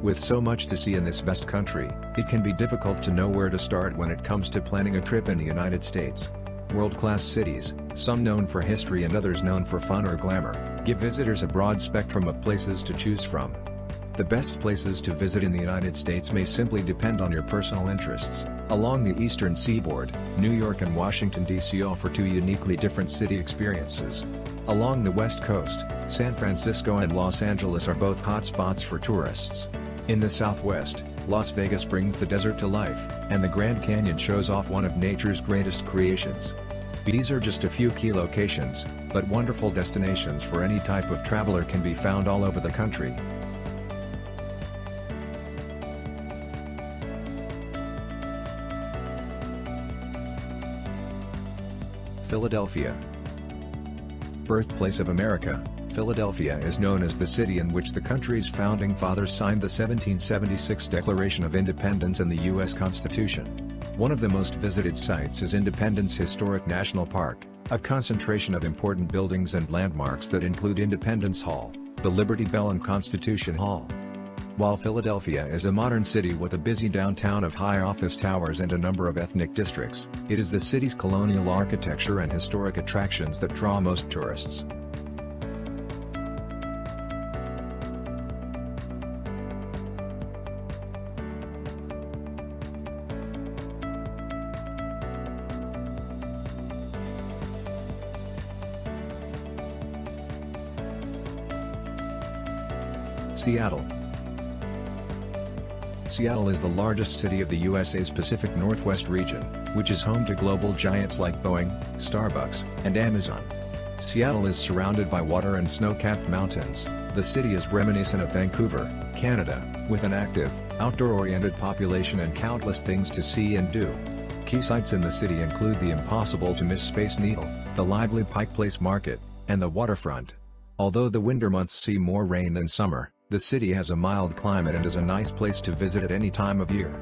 With so much to see in this vast country, it can be difficult to know where to start when it comes to planning a trip in the United States. World-class cities, some known for history and others known for fun or glamour, give visitors a broad spectrum of places to choose from. The best places to visit in the United States may simply depend on your personal interests. Along the eastern seaboard, New York and Washington, D.C. offer two uniquely different city experiences. Along the west coast, San Francisco and Los Angeles are both hot spots for tourists. In the southwest, Las Vegas brings the desert to life, and the Grand Canyon shows off one of nature's greatest creations. These are just a few key locations, but wonderful destinations for any type of traveler can be found all over the country. Philadelphia. Birthplace of America, Philadelphia is known as the city in which the country's founding fathers signed the 1776 Declaration of Independence and the U.S. Constitution. One of the most visited sites is Independence Historic National Park, a concentration of important buildings and landmarks that include Independence Hall, the Liberty Bell and Constitution Hall. While Philadelphia is a modern city with a busy downtown of high office towers and a number of ethnic districts, it is the city's colonial architecture and historic attractions that draw most tourists. Seattle. Seattle is the largest city of the USA's Pacific Northwest region, which is home to global giants like Boeing, Starbucks, and Amazon. Seattle is surrounded by water and snow-capped mountains. The city is reminiscent of Vancouver, Canada, with an active, outdoor-oriented population and countless things to see and do. Key sites in the city include the impossible-to-miss Space Needle, the lively Pike Place Market, and the waterfront. Although the winter months see more rain than summer, the city has a mild climate and is a nice place to visit at any time of year.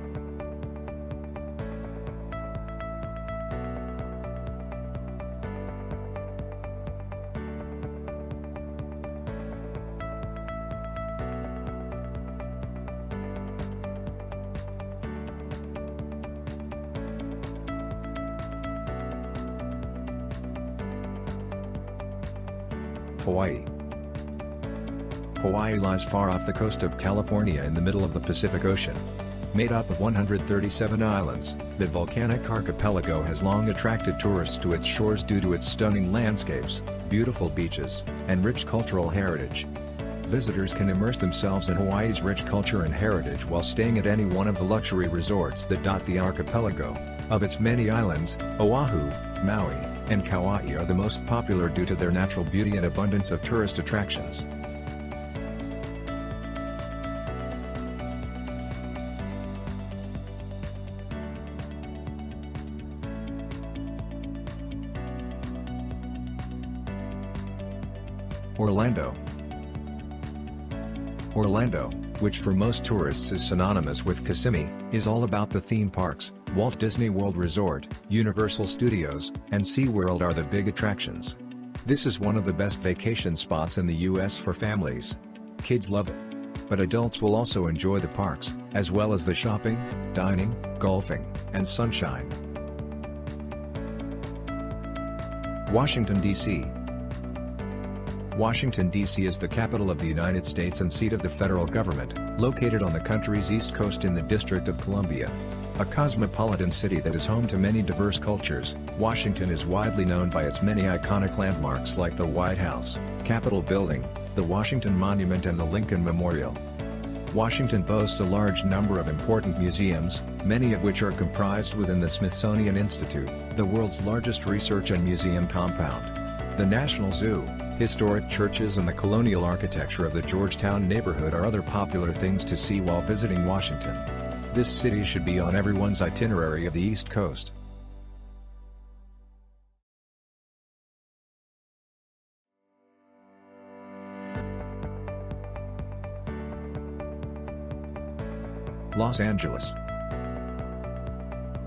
Hawaii. Hawaii lies far off the coast of California in the middle of the Pacific Ocean. Made up of 137 islands, the volcanic archipelago has long attracted tourists to its shores due to its stunning landscapes, beautiful beaches, and rich cultural heritage. Visitors can immerse themselves in Hawaii's rich culture and heritage while staying at any one of the luxury resorts that dot the archipelago. Of its many islands, Oahu, Maui, and Kauai are the most popular due to their natural beauty and abundance of tourist attractions. Orlando, which for most tourists is synonymous with Kissimmee, is all about the theme parks. Walt Disney World Resort, Universal Studios, and SeaWorld are the big attractions. This is one of the best vacation spots in the U.S. for families. Kids love it. But adults will also enjoy the parks, as well as the shopping, dining, golfing, and sunshine. Washington, D.C. Washington, D.C. is the capital of the United States and seat of the federal government, located on the country's east coast in the District of Columbia. A cosmopolitan city that is home to many diverse cultures, Washington is widely known by its many iconic landmarks like the White House, Capitol Building, the Washington Monument and the Lincoln Memorial. Washington boasts a large number of important museums, many of which are comprised within the Smithsonian Institute, the world's largest research and museum compound. The National Zoo, historic churches and the colonial architecture of the Georgetown neighborhood are other popular things to see while visiting Washington. This city should be on everyone's itinerary of the East Coast. Los Angeles.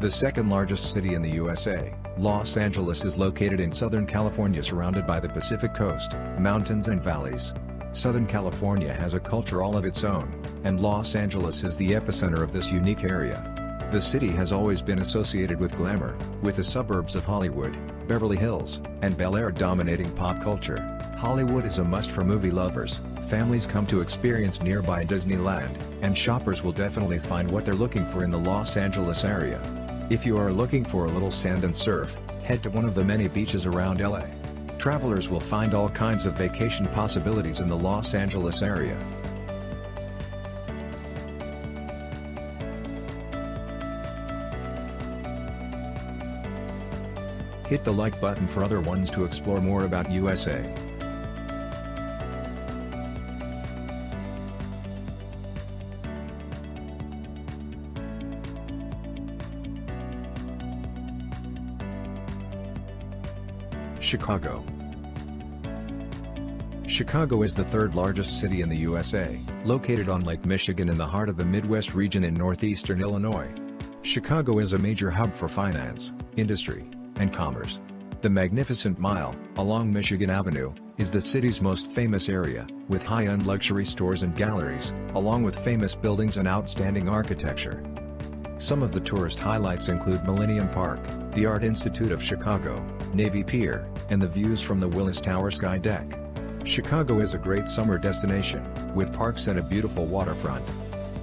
The second largest city in the USA, Los Angeles is located in Southern California surrounded by the Pacific Coast, mountains and valleys. Southern California has a culture all of its own, and Los Angeles is the epicenter of this unique area. The city has always been associated with glamour, with the suburbs of Hollywood, Beverly Hills, and Bel Air dominating pop culture. Hollywood is a must for movie lovers, families come to experience nearby Disneyland, and shoppers will definitely find what they're looking for in the Los Angeles area. If you are looking for a little sand and surf, head to one of the many beaches around LA. Travelers will find all kinds of vacation possibilities in the Los Angeles area. Hit the like button for other ones to explore more about USA. Chicago. Chicago is the third largest city in the USA, located on Lake Michigan in the heart of the Midwest region in northeastern Illinois. Chicago is a major hub for finance, industry, and commerce. The Magnificent Mile, along Michigan Avenue, is the city's most famous area, with high-end luxury stores and galleries, along with famous buildings and outstanding architecture. Some of the tourist highlights include Millennium Park, the Art Institute of Chicago, Navy Pier, and the views from the Willis Tower sky deck. Chicago is a great summer destination, with parks and a beautiful waterfront.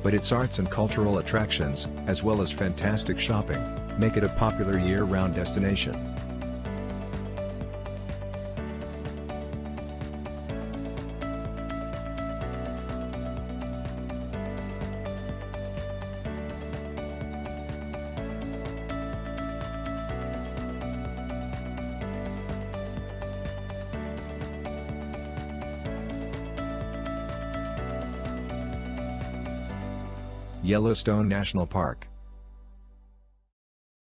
But its arts and cultural attractions, as well as fantastic shopping, make it a popular year-round destination. Yellowstone National Park.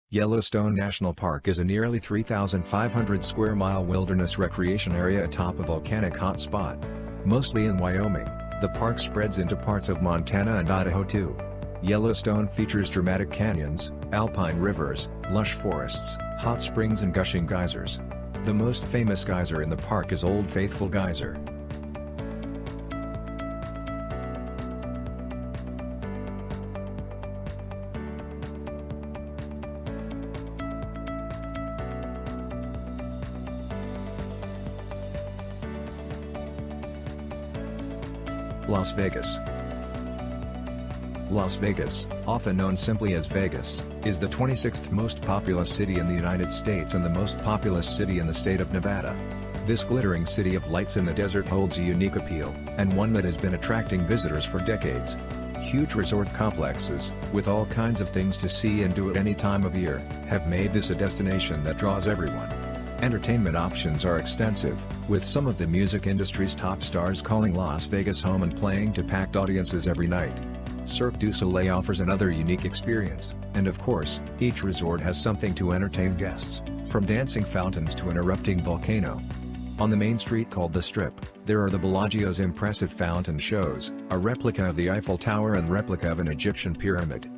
Yellowstone National Park is a nearly 3,500 square mile wilderness recreation area atop a volcanic hot spot. Mostly in Wyoming, the park spreads into parts of Montana and Idaho too. Yellowstone features dramatic canyons, alpine rivers, lush forests, hot springs and gushing geysers. The most famous geyser in the park is Old Faithful Geyser. Las Vegas. Las Vegas, often known simply as Vegas, is the 26th most populous city in the United States and the most populous city in the state of Nevada. This glittering city of lights in the desert holds a unique appeal, and one that has been attracting visitors for decades. Huge resort complexes, with all kinds of things to see and do at any time of year, have made this a destination that draws everyone. Entertainment options are extensive, with some of the music industry's top stars calling Las Vegas home and playing to packed audiences every night. Cirque du Soleil offers another unique experience, and of course, each resort has something to entertain guests, from dancing fountains to an erupting volcano. On the main street called the Strip, there are the Bellagio's impressive fountain shows, a replica of the Eiffel Tower and replica of an Egyptian pyramid.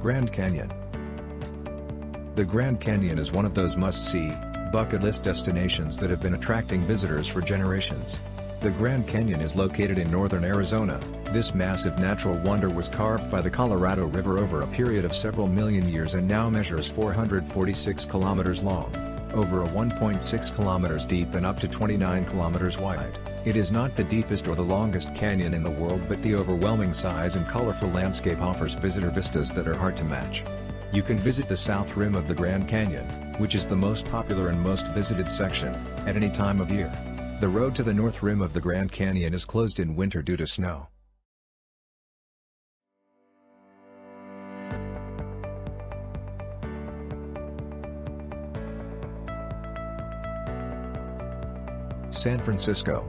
Grand Canyon. The Grand Canyon is one of those must-see, bucket list destinations that have been attracting visitors for generations. The Grand Canyon is located in northern Arizona. This massive natural wonder was carved by the Colorado River over a period of several million years and now measures 446 kilometers long, over a 1.6 kilometers deep and up to 29 kilometers wide. It is not the deepest or the longest canyon in the world, but the overwhelming size and colorful landscape offers visitor vistas that are hard to match. You can visit the south rim of the Grand Canyon, which is the most popular and most visited section, at any time of year. The road to the north rim of the Grand Canyon is closed in winter due to snow. San Francisco.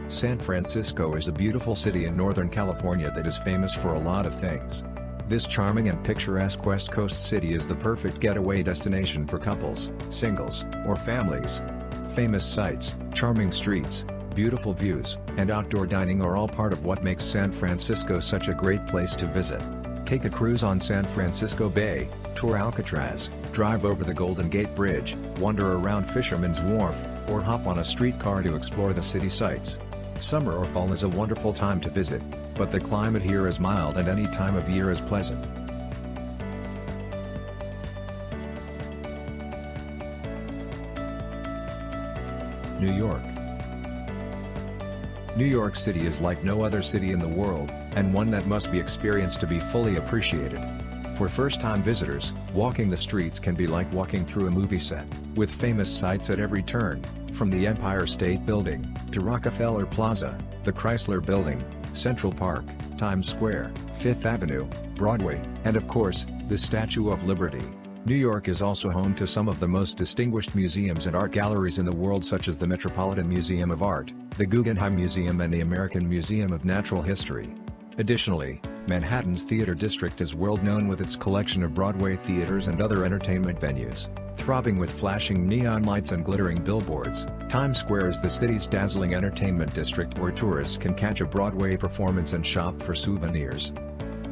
San Francisco is a beautiful city in Northern California that is famous for a lot of things. This charming and picturesque West Coast city is the perfect getaway destination for couples, singles, or families. Famous sights, charming streets, Beautiful views, and outdoor dining are all part of what makes San Francisco such a great place to visit. Take a cruise on San Francisco Bay, tour Alcatraz, drive over the Golden Gate Bridge, wander around Fisherman's Wharf, or hop on a streetcar to explore the city sights. Summer or fall is a wonderful time to visit, but the climate here is mild and any time of year is pleasant. New York. New York City is like no other city in the world, and one that must be experienced to be fully appreciated. For first-time visitors, walking the streets can be like walking through a movie set, with famous sights at every turn, from the Empire State Building, to Rockefeller Plaza, the Chrysler Building, Central Park, Times Square, Fifth Avenue, Broadway, and of course, the Statue of Liberty. New York is also home to some of the most distinguished museums and art galleries in the world, such as the Metropolitan Museum of Art, the Guggenheim Museum and the American Museum of Natural History. Additionally, Manhattan's theater district is world-known with its collection of Broadway theaters and other entertainment venues, throbbing with flashing neon lights and glittering billboards. Times Square is the city's dazzling entertainment district where tourists can catch a Broadway performance and shop for souvenirs.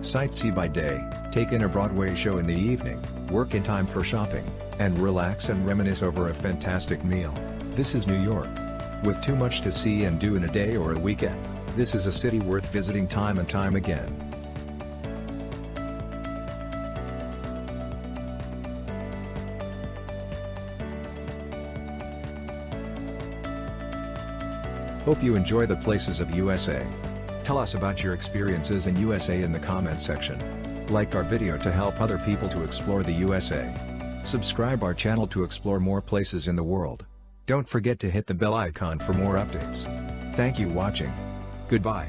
Sightsee by day, take in a Broadway show in the evening, work in time for shopping, and relax and reminisce over a fantastic meal. This is New York. With too much to see and do in a day or a weekend, this is a city worth visiting time and time again. Hope you enjoy the places of USA. Tell us about your experiences in USA in the comments section. Like our video to help other people to explore the USA. Subscribe our channel to explore more places in the world. Don't forget to hit the bell icon for more updates. Thank you watching. Goodbye.